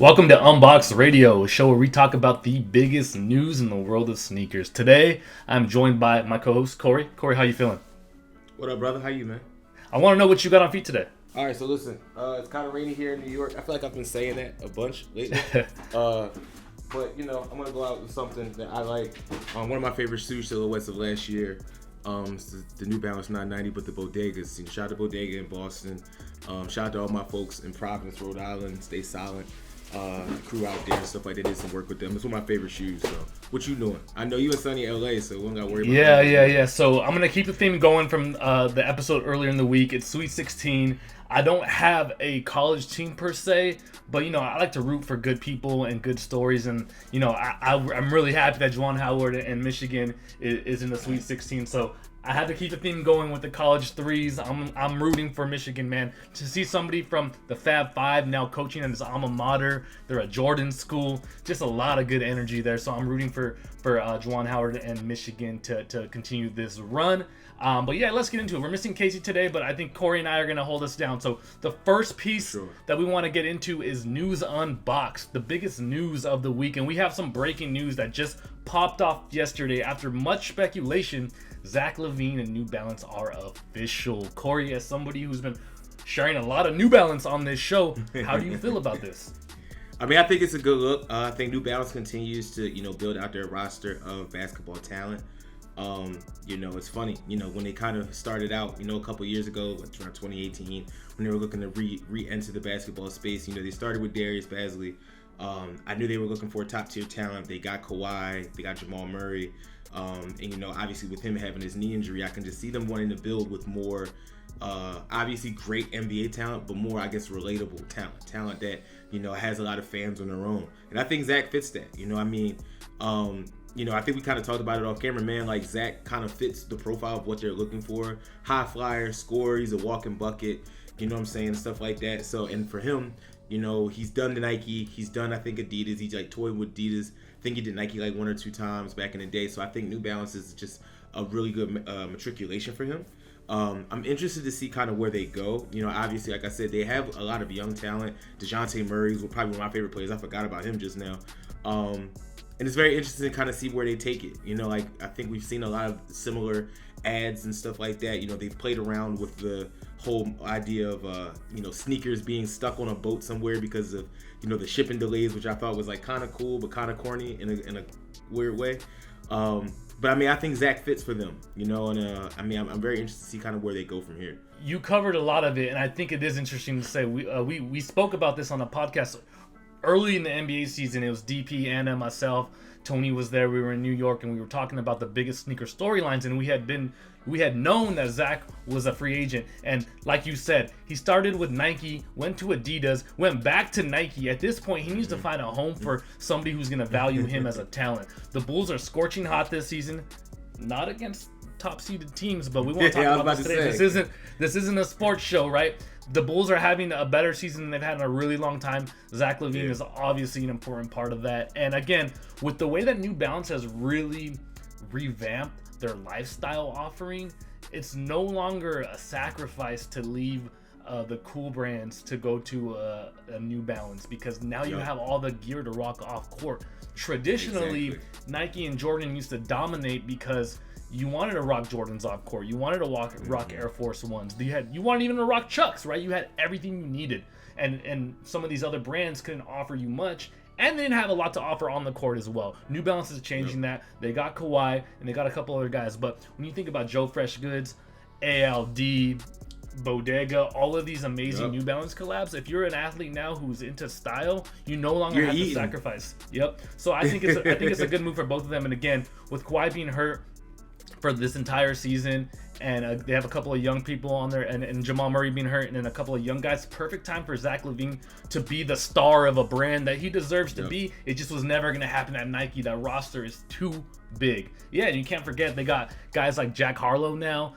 Welcome to Unboxed Radio, a show where we talk about the biggest news in the world of sneakers. Today, I'm joined by my co-host, Cory. Cory, how you feeling? What up, brother? How you, man? I want to know what you got on feet today. All right, so listen, it's kind of rainy here in New York. I feel like I've been saying that a bunch lately. But, you know, I'm going to go out with something that I like. One of my favorite shoe silhouettes of last year, the New Balance 990, but the Bodegas. Shout out to Bodega in Boston. Shout out to all my folks in Providence, Rhode Island. Stay silent. The crew out there and stuff like that. Did some work with them. It's one of my favorite shoes. So, what you doing? I know you in sunny LA, so we don't got to worry about that. Yeah. So, I'm going to keep the theme going from the episode earlier in the week. It's Sweet 16. I don't have a college team per se, but, you know, I like to root for good people and good stories. And, you know, I'm really happy that Juwan Howard and Michigan is in the Sweet 16. So, I had to keep the theme going with the college threes. I'm rooting for Michigan, man. To see somebody from the Fab Five now coaching at his alma mater. They're a Jordan school. Just a lot of good energy there. So I'm rooting for Juwan Howard and Michigan to continue this run. But yeah, let's get into it. We're missing Casey today, but I think Cory and I are going to hold us down. So the first piece that we want to get into is News Unboxed, the biggest news of the week. And we have some breaking news that just popped off yesterday after much speculation. Zach Lavine and New Balance are official. Cory, as somebody who's been sharing a lot of New Balance on this show, how do you feel about this? I mean, I think it's a good look. I think New Balance continues to, build out their roster of basketball talent. It's funny, when they kind of started out, a couple years ago, around 2018, when they were looking to re-enter the basketball space, they started with Darius Bazley. I knew they were looking for a top-tier talent. They got Kawhi, they got Jamal Murray. And obviously with him having his knee injury, I can just see them wanting to build with more, obviously great NBA talent, but more, I guess, relatable talent that, has a lot of fans on their own. And I think Zach fits that. I think we kind of talked about it off camera, man. Like, Zach kind of fits the profile of what they're looking for. High flyer, scorer, he's a walking bucket, stuff like that. So, and for him, he's done the Nike, he's done, I think, Adidas. He's like toyed with Adidas. I think he did Nike like one or two times back in the day. So I think New Balance is just a really good matriculation for him. I'm interested to see kind of where they go. Obviously, like I said, they have a lot of young talent. DeJounte Murray's probably one of my favorite players. I forgot about him just now. And it's very interesting to kind of see where they take it. I think we've seen a lot of similar ads and stuff like that. They've played around with the whole idea of, sneakers being stuck on a boat somewhere because of, the shipping delays, which I thought was like kind of cool, but kind of corny in a weird way. But I mean, I think Zach fits for them, and I'm very interested to see kind of where they go from here. You covered a lot of it, and I think it is interesting to say. We spoke about this on a podcast early in the NBA season. It was DP, Anna, myself. Tony was there. We were in New York, and we were talking about the biggest sneaker storylines. And we had known that Zach was a free agent. And like you said, he started with Nike, went to Adidas, went back to Nike. At this point, he needs to find a home for somebody who's going to value him as a talent. The Bulls are scorching hot this season, not against top-seeded teams, but we won't talk about this today. This isn't a sports show, right? The Bulls are having a better season than they've had in a really long time. Zach Lavine is obviously an important part of that. And again, with the way that New Balance has really revamped their lifestyle offering, it's no longer a sacrifice to leave the cool brands to go to a New Balance, because now you have all the gear to rock off court. Traditionally, Nike and Jordan used to dominate because you wanted to rock Jordans off court. You wanted to rock Air Force Ones. You wanted even to rock Chucks, right? You had everything you needed. And some of these other brands couldn't offer you much. And they didn't have a lot to offer on the court as well. New Balance is changing that. They got Kawhi, and they got a couple other guys. But when you think about Joe Fresh Goods, ALD, Bodega, all of these amazing New Balance collabs, if you're an athlete now who's into style, you no longer have to sacrifice. So I think it's a good move for both of them. And again, with Kawhi being hurt for this entire season, and they have a couple of young people on there, and Jamal Murray being hurt, and then a couple of young guys. Perfect time for Zach Lavine to be the star of a brand that he deserves to be. It just was never going to happen at Nike. That roster is too big. Yeah, and you can't forget they got guys like Jack Harlow now.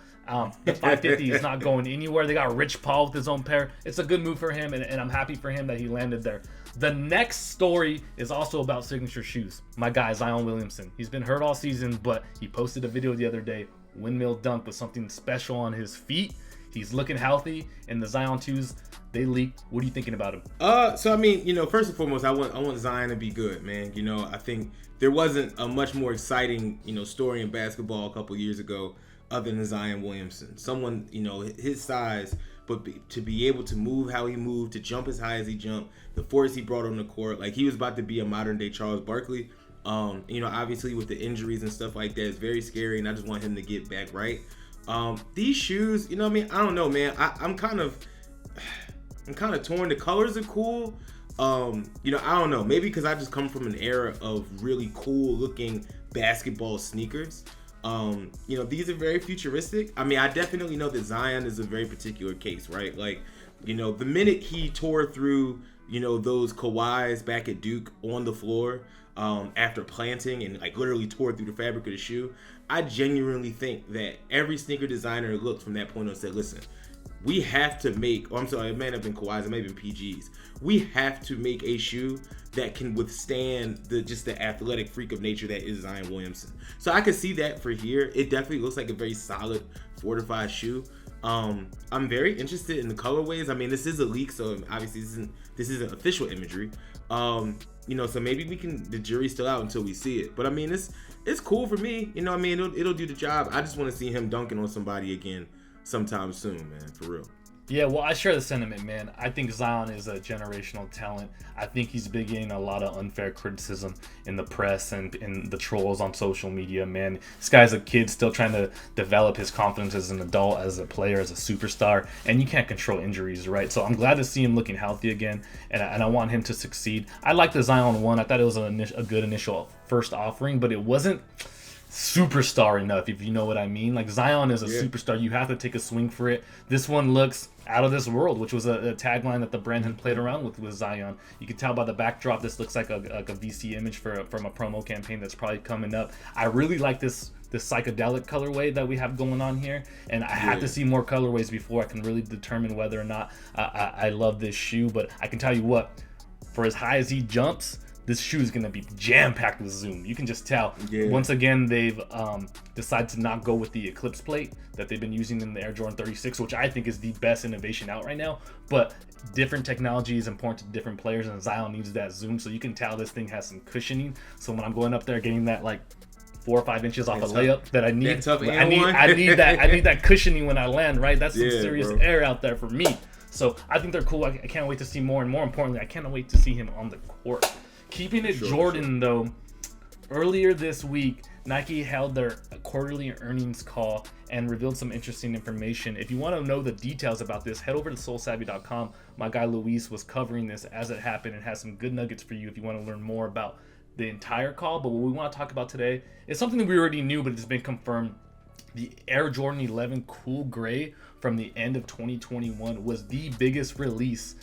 The 550 is not going anywhere. They got Rich Paul with his own pair. It's a good move for him, and I'm happy for him that he landed there. The next story is also about signature shoes. My guy, Zion Williamson. He's been hurt all season, but he posted a video the other day, windmill dunk with something special on his feet. He's looking healthy, and the Zion 2s, they leaked. What are you thinking about him? So I mean, first and foremost, I want Zion to be good, man. I think there wasn't a much more exciting, story in basketball a couple years ago other than Zion Williamson. Someone, his size, but to be able to move how he moved, to jump as high as he jumped, the force he brought on the court, like he was about to be a modern day Charles Barkley. Obviously with the injuries and stuff like that, it's very scary, and I just want him to get back right. These shoes, I don't know, man. I'm kind of torn. The colors are cool. I don't know. Maybe because I just come from an era of really cool looking basketball sneakers. These are very futuristic. I mean, I definitely know that Zion is a very particular case, right? Like, the minute he tore through, those Kawhis back at Duke on the floor, after planting and like literally tore through the fabric of the shoe, I genuinely think that every sneaker designer looked from that point on and said, listen, we have to make, I'm sorry, it may have been Kawhis, it may have been PGs. We have to make a shoe that can withstand the athletic freak of nature that is Zion Williamson. So I could see that for here. It definitely looks like a very solid, fortified shoe. I'm very interested in the colorways. I mean, this is a leak, so obviously this isn't official imagery. So maybe the jury's still out until we see it. But I mean, it's cool for me. It'll do the job. I just want to see him dunking on somebody again sometime soon, man, for real. Yeah, well, I share the sentiment, man. I think Zion is a generational talent. I think he's been getting a lot of unfair criticism in the press and in the trolls on social media, man. This guy's a kid still trying to develop his confidence as an adult, as a player, as a superstar, and you can't control injuries, right? So I'm glad to see him looking healthy again, and I want him to succeed. I like the Zion 1. I thought it was a good initial first offering, but it wasn't superstar enough, if you know what I mean. Like, Zion is a superstar. You have to take a swing for it. This one looks out of this world, which was a tagline that the brand had played around with Zion. You can tell by the backdrop, this looks like a VC image from a promo campaign that's probably coming up. I really like this psychedelic colorway that we have going on here, and I have to see more colorways before I can really determine whether or not I love this shoe. But I can tell you what, for as high as he jumps, this shoe is going to be jam-packed with zoom. You can just tell. Yeah. Once again, they've decided to not go with the Eclipse plate that they've been using in the Air Jordan 36, which I think is the best innovation out right now. But different technology is important to different players, and Zion needs that zoom. So you can tell this thing has some cushioning. So when I'm going up there getting that like 4 or 5 inches off a layup that I need, I need that cushioning when I land, right? That's some serious air out there for me. So I think they're cool. I can't wait to see more, and more importantly, I can't wait to see him on the court. Keeping it Jordan, though, earlier this week, Nike held their quarterly earnings call and revealed some interesting information. If you want to know the details about this, head over to SoleSavy.com. My guy Luis was covering this as it happened and has some good nuggets for you if you want to learn more about the entire call. But what we want to talk about today is something that we already knew, but it's been confirmed. The Air Jordan 11 Cool Gray from the end of 2021 was the biggest release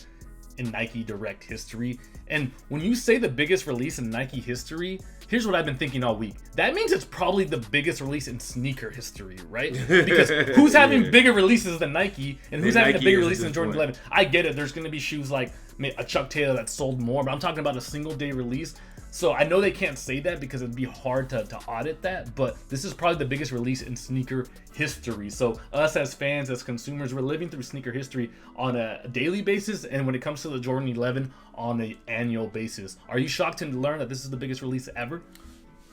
in Nike Direct history. And when you say the biggest release in Nike history, here's what I've been thinking all week. That means it's probably the biggest release in sneaker history, right? Because who's having bigger releases than Nike, and who's having a bigger release than Jordan 11? I get it. There's going to be shoes like a Chuck Taylor that sold more, but I'm talking about a single day release. So I know they can't say that because it'd be hard to audit that, but this is probably the biggest release in sneaker history. So us as fans, as consumers, we're living through sneaker history on a daily basis, and when it comes to the Jordan 11, on an annual basis. Are you shocked to learn that this is the biggest release ever?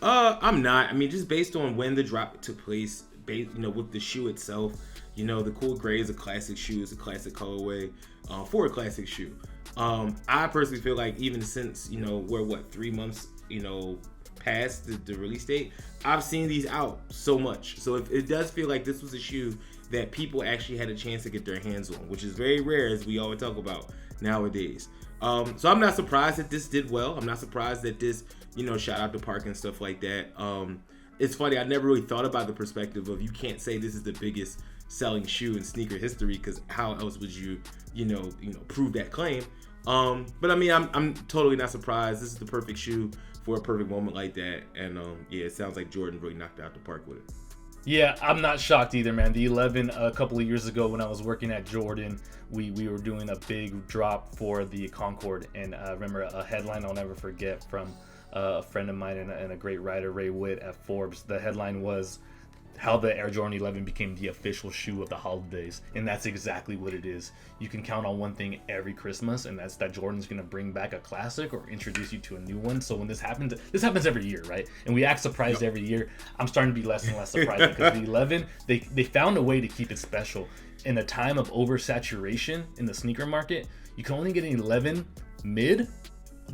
I'm not. I mean, just based on when the drop took place, with the shoe itself, the Cool Gray is a classic shoe, it's a classic colorway for a classic shoe. I personally feel like even since, we're 3 months, past the release date, I've seen these out so much. So it does feel like this was a shoe that people actually had a chance to get their hands on, which is very rare, as we always talk about nowadays. So I'm not surprised that this did well. I'm not surprised that this, shot out the park and stuff like that. It's funny, I never really thought about the perspective of, you can't say this is the biggest selling shoe in sneaker history, because how else would you, prove that claim? But I mean, I'm totally not surprised. This is the perfect shoe for a perfect moment like that. And it sounds like Jordan really knocked out the park with it. Yeah, I'm not shocked either, man. The 11, a couple of years ago when I was working at Jordan, we were doing a big drop for the Concord. And I remember a headline I'll never forget from a friend of mine and a great writer, Ray Witt at Forbes. The headline was, how the Air Jordan 11 became the official shoe of the holidays, and that's exactly what it is. You can count on one thing every Christmas, and that's that Jordan's going to bring back a classic or introduce you to a new one. So when this happens every year, right? And we act surprised every year. I'm starting to be less and less surprised because the 11, they found a way to keep it special. In a time of oversaturation in the sneaker market, you can only get an 11 mid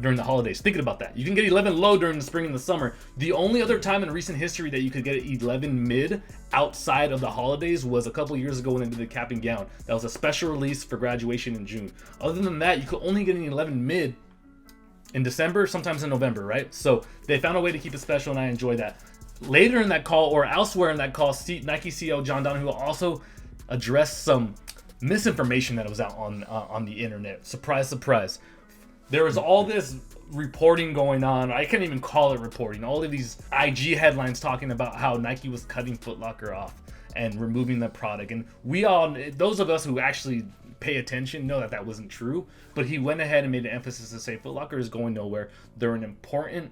during the holidays. Thinking about that, you can get 11 low during the spring and the summer. The only other time in recent history that you could get 11 mid outside of the holidays was a couple years ago when they did the cap and gown. That was a special release for graduation in June. Other than that, you could only get an 11 mid in December, sometimes in November, right? So they found a way to keep it special, and I enjoy that. Later in that call, or elsewhere in that call, Nike CEO John Donahoe also addressed some misinformation that was out on the internet. Surprise, surprise. There was all this reporting going on. I can't even call it reporting. All of these IG headlines talking about how Nike was cutting Foot Locker off and removing the product. And we all, those of us who actually pay attention, know that that wasn't true. But he went ahead and made an emphasis to say Foot Locker is going nowhere. They're an important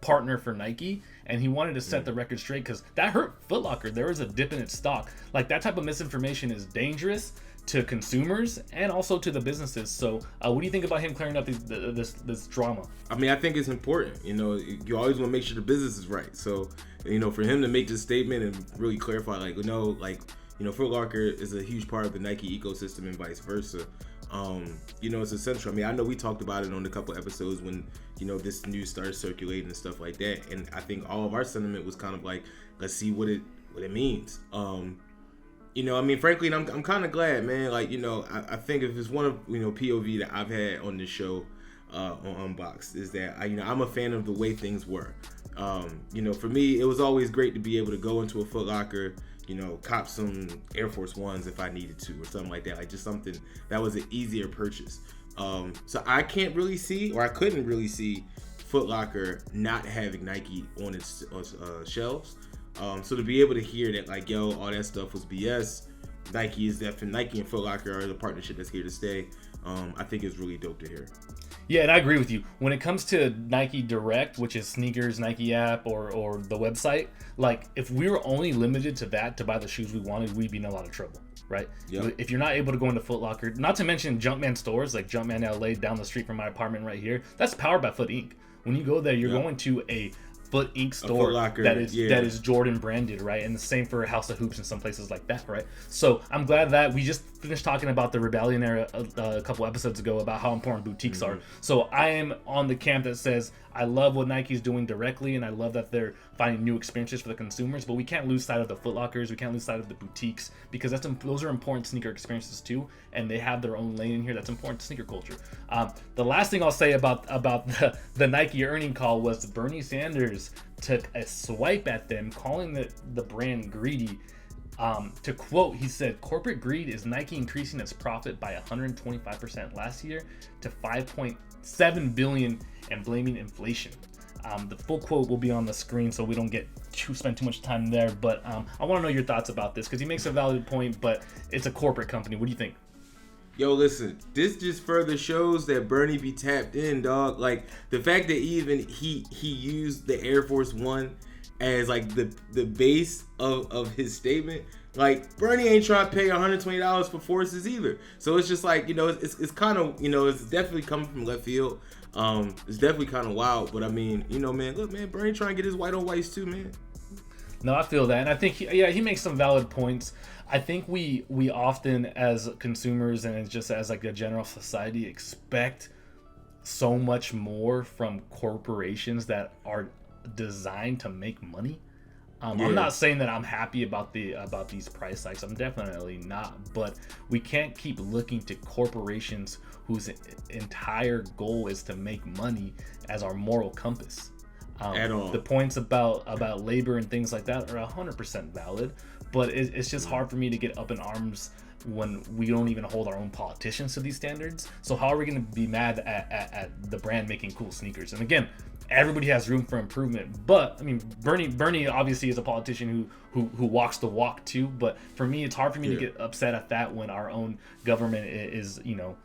partner for Nike, and he wanted to set the record straight because that hurt Foot Locker. There was a dip in its stock. Like, that type of misinformation is dangerous to consumers and also to the businesses. So what do you think about him clearing up this drama? I mean, I think it's important. You know, you always want to make sure the business is right. So, you know, for him to make this statement and really clarify, like, Foot Locker is a huge part of the Nike ecosystem and vice versa. You know, it's essential. I mean, I know we talked about it on a couple episodes when, you know, this news started circulating and stuff like that. And I think all of our sentiment was kind of like, let's see what it means. You know, I mean, frankly, I'm kind of glad, man. Like, you know, I think if it's one of, you know, POV that I've had on this show on Unboxed is that, I'm a fan of the way things were. You know, for me, it was always great to be able to go into a Foot Locker, you know, cop some Air Force Ones if I needed to or something like that. Like, just something that was an easier purchase. So I can't really see, or I couldn't really see Foot Locker not having Nike on its shelves. So to be able to hear that, like, yo, all that stuff was BS, Nike and Foot Locker are the partnership that's here to stay. I think it's really dope to hear. Yeah, and I agree with you. When it comes to Nike Direct, which is sneakers, Nike app, or the website, like, if we were only limited to that to buy the shoes we wanted, we'd be in a lot of trouble, right? Yep. If you're not able to go into Foot Locker, not to mention Jumpman stores, like Jumpman LA down the street from my apartment right here, that's powered by Foot Inc. When you go there, you're going to a Foot Inc. store that is Jordan branded, right? And the same for House of Hoops and some places like that, right? So I'm glad that we just finished talking about the Rebellion era a couple episodes ago about how important boutiques are. So I am on the camp that says I love what Nike's doing directly, and I love that they're finding new experiences for the consumers, but we can't lose sight of the Foot Lockers, we can't lose sight of the boutiques, because those are important sneaker experiences too, and they have their own lane in here that's important to sneaker culture. The last thing I'll say about the Nike earning call was Bernie Sanders took a swipe at them, calling the brand greedy. To quote, he said, "Corporate greed is Nike increasing its profit by 125% last year to $5.7 billion and blaming inflation." The full quote will be on the screen so we don't spend too much time there, but I want to know your thoughts about this because he makes a valid point, but it's a corporate company. What do you think? Yo, listen, this just further shows that Bernie be tapped in, dog. Like, the fact that even he used the Air Force One as like the base of his statement. Like, Bernie ain't trying to pay $120 for forces either. So it's just like, you know, it's kind of, you know, it's definitely coming from left field. It's definitely kind of wild, but I mean, you know, man, look, man, Bernie trying to get his white on whites too, man. No, I feel that, and I think he makes some valid points. I think we often, as consumers and just as like a general society, expect so much more from corporations that are designed to make money. I'm not saying that I'm happy about these price hikes. I'm definitely not, but we can't keep looking to corporations whose entire goal is to make money as our moral compass. At all. The points about labor and things like that are 100% valid, but it's just hard for me to get up in arms when we don't even hold our own politicians to these standards. So how are we going to be mad at the brand making cool sneakers? And again, everybody has room for improvement, but I mean, Bernie obviously is a politician who walks the walk too, but for me, it's hard for me to get upset at that when our own government is, you know,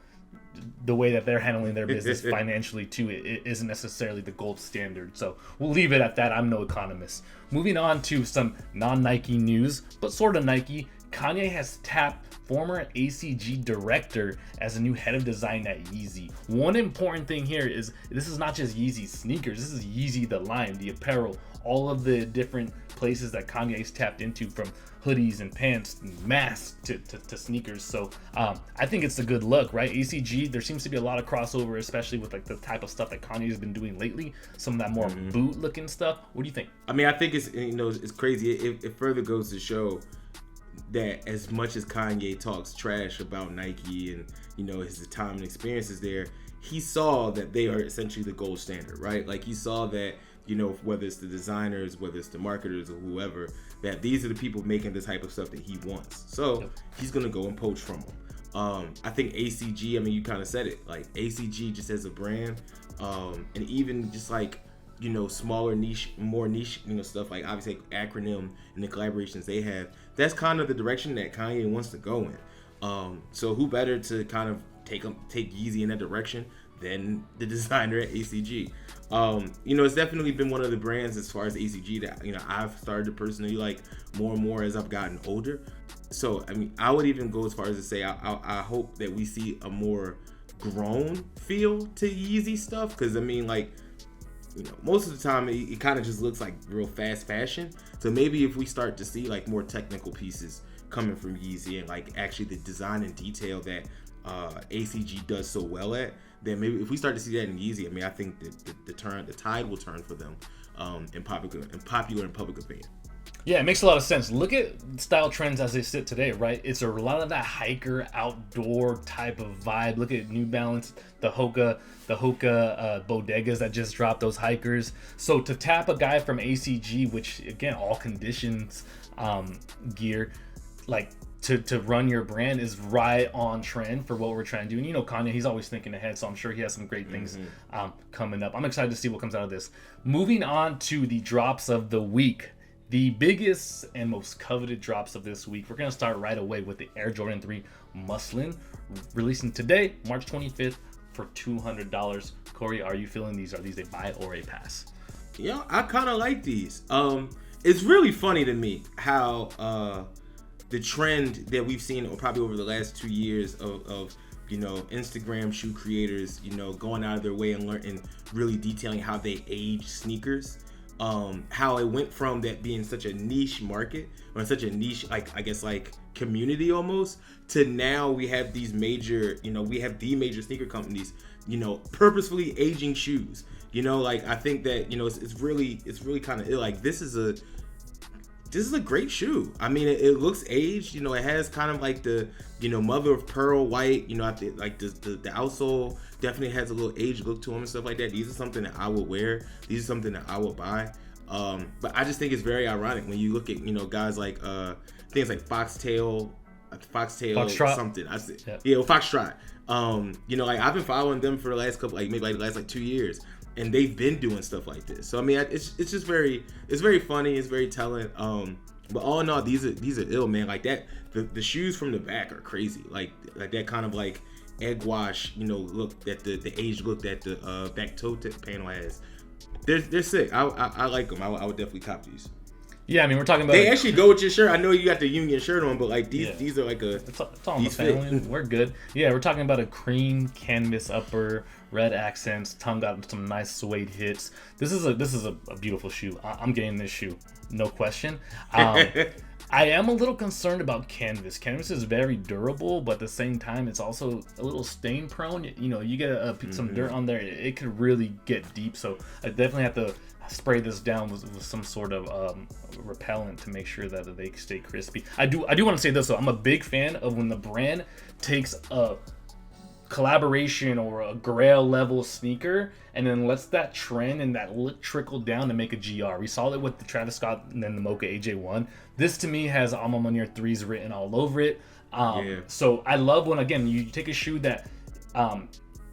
the way that they're handling their business financially too, it isn't necessarily the gold standard. So we'll leave it at that. I'm no economist. Moving on to some non-Nike news, but sort of Nike. Kanye has tapped former ACG director as a new head of design at Yeezy. One important thing here is this is not just Yeezy sneakers. This is Yeezy the line, the apparel, all of the different places that Kanye's tapped into, from hoodies and pants and masks to sneakers. So I think it's a good look, right? ACG, there seems to be a lot of crossover, especially with like the type of stuff that Kanye's been doing lately, some of that more boot looking stuff. What do you think? I mean, I think it's, it's crazy. It further goes to show that as much as Kanye talks trash about Nike and his time and experiences there, he saw that they are essentially the gold standard, right? Like, he saw that whether it's the designers, whether it's the marketers or whoever, that these are the people making the type of stuff that he wants. So he's gonna go and poach from them. I think ACG, I mean, you kind of said it, like ACG just as a brand, and even just like smaller niche, more niche, stuff like obviously acronym and the collaborations they have. That's kind of the direction that Kanye wants to go in. So who better to kind of take Yeezy in that direction than the designer at ACG? It's definitely been one of the brands as far as ACG that I've started to personally like more and more as I've gotten older. So I mean, I would even go as far as to say I hope that we see a more grown feel to Yeezy stuff, because I mean, like, most of the time it kind of just looks like real fast fashion. So maybe if we start to see like more technical pieces coming from Yeezy and like actually the design and detail that ACG does so well at, then maybe if we start to see that in Yeezy, I mean, I think that the tide will turn for them in popular and public opinion. Yeah, it makes a lot of sense. Look at style trends as they sit today, right? It's a lot of that hiker, outdoor type of vibe. Look at New Balance, the Hoka bodegas that just dropped, those hikers. So to tap a guy from ACG, which again, all conditions gear, like to run your brand, is right on trend for what we're trying to do. And Kanye, he's always thinking ahead, so I'm sure he has some great things coming up. I'm excited to see what comes out of this. Moving on to the drops of the week. The biggest and most coveted drops of this week. We're going to start right away with the Air Jordan 3 Muslin, releasing today, March 25th, for $200. Cory, are you feeling these? Are these a buy or a pass? Yeah, I kind of like these. It's really funny to me how the trend that we've seen probably over the last 2 years of Instagram shoe creators, going out of their way and learning, really detailing how they age sneakers. How it went from that being such a niche market, or such a niche, like, I guess, like community almost, to now we have these major, we have the major sneaker companies, purposefully aging shoes. Like, I think that, it's really kind of ill. Like, this is a great shoe. I mean, it looks aged. It has kind of like the, mother of pearl white. I think like the outsole definitely has a little aged look to them and stuff like that. These are something that I would wear. These are something that I would buy. But I just think it's very ironic when you look at guys like things like Foxtail Foxtrot. Something. Foxtrot. Like, I've been following them for the last couple, like maybe like the last 2 years. And they've been doing stuff like this. So I mean, it's just very funny. It's very telling. But all in all, these are ill, man. Like that, the shoes from the back are crazy. Like that kind of like egg wash, look that the aged look that the back toe tip panel has. They're sick. I like them. I would definitely cop these. Yeah, I mean, we're talking about. They actually go with your shirt. I know you got the Union shirt on, but like these are like It's all in the family. We're good. Yeah, we're talking about a cream canvas upper, red accents, tongue got some nice suede hits. This is a beautiful shoe. I'm getting this shoe, no question. I am a little concerned about canvas. Canvas is very durable, but at the same time, it's also a little stain prone. You get some dirt on there, it could really get deep. So I definitely have to spray this down with some sort of repellent to make sure that they stay crispy. I do want to say this though. I'm a big fan of when the brand takes a collaboration or a grail level sneaker and then lets that trend and that look trickle down to make a GR. We saw it with the Travis Scott and then the Mocha AJ1. This to me has Alma Munir 3s written all over it. So I love when, again, you take a shoe that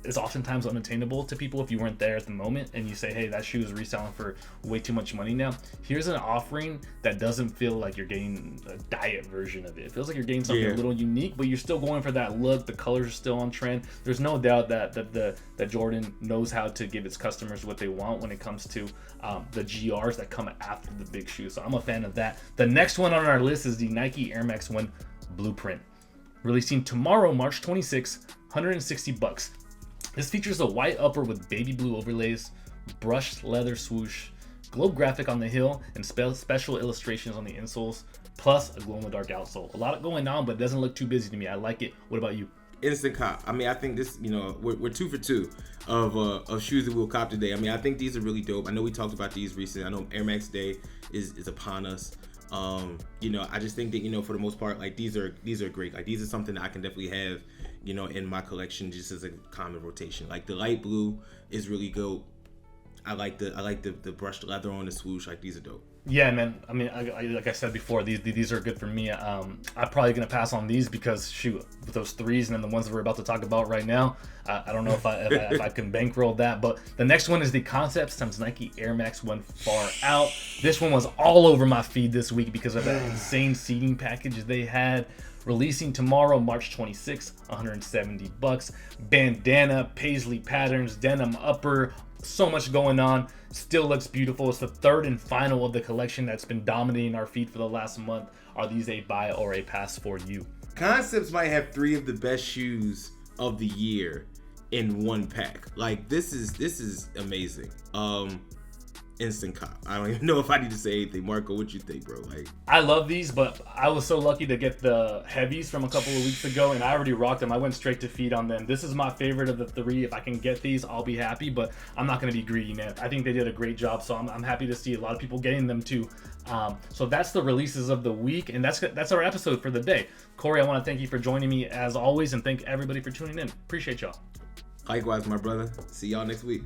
is oftentimes unattainable to people if you weren't there at the moment, and you say, hey, that shoe is reselling for way too much money now. Here's an offering that doesn't feel like you're getting a diet version of it. It feels like you're getting something a little unique, but you're still going for that look. The colors are still on trend. There's no doubt that Jordan knows how to give its customers what they want when it comes to the GRs that come after the big shoe. So I'm a fan of that. The next one on our list is the Nike Air Max 1 Blueprint, releasing tomorrow, March 26, $160. This features a white upper with baby blue overlays, brushed leather swoosh, globe graphic on the heel, and special illustrations on the insoles, plus a glow-in-the-dark outsole. A lot going on, but it doesn't look too busy to me. I like it. What about you? Instant cop. I mean, I think this, we're 2 for 2 of shoes that we'll cop today. I mean, I think these are really dope. I know we talked about these recently. I know Air Max Day is upon us. I just think that, for the most part, like these are great. Like these are something that I can definitely have, in my collection just as a common rotation. Like the light blue is really good. I like the brushed leather on the swoosh. Like these are dope. Yeah, man. I mean, like I said before, these are good for me. I'm probably gonna pass on these because shoot, with those threes and then the ones that we're about to talk about right now, I don't know if I can bankroll that. But the next one is the Concepts times Nike Air Max 1 Far Out. This one was all over my feed this week because of that insane seating package they had. Releasing tomorrow, March 26, $170. Bandana, paisley patterns, denim upper. So much going on. Still looks beautiful. It's the third and final of the collection that's been dominating our feed for the last month. Are these a buy or a pass for you? Concepts might have 3 of the best shoes of the year in one pack. Like this is amazing. Instant cop. I don't even know if I need to say anything. Marco, what you think, bro? Like, I love these, but I was so lucky to get the heavies from a couple of weeks ago, and I already rocked them. I went straight to feed on them. This is my favorite of the 3. If I can get these, I'll be happy, but I'm not going to be greedy, man. I think they did a great job, so I'm happy to see a lot of people getting them too. So that's the releases of the week, and that's our episode for the day. Cory, I want to thank you for joining me as always, and thank everybody for tuning in. Appreciate y'all. Likewise, my brother. See y'all next week.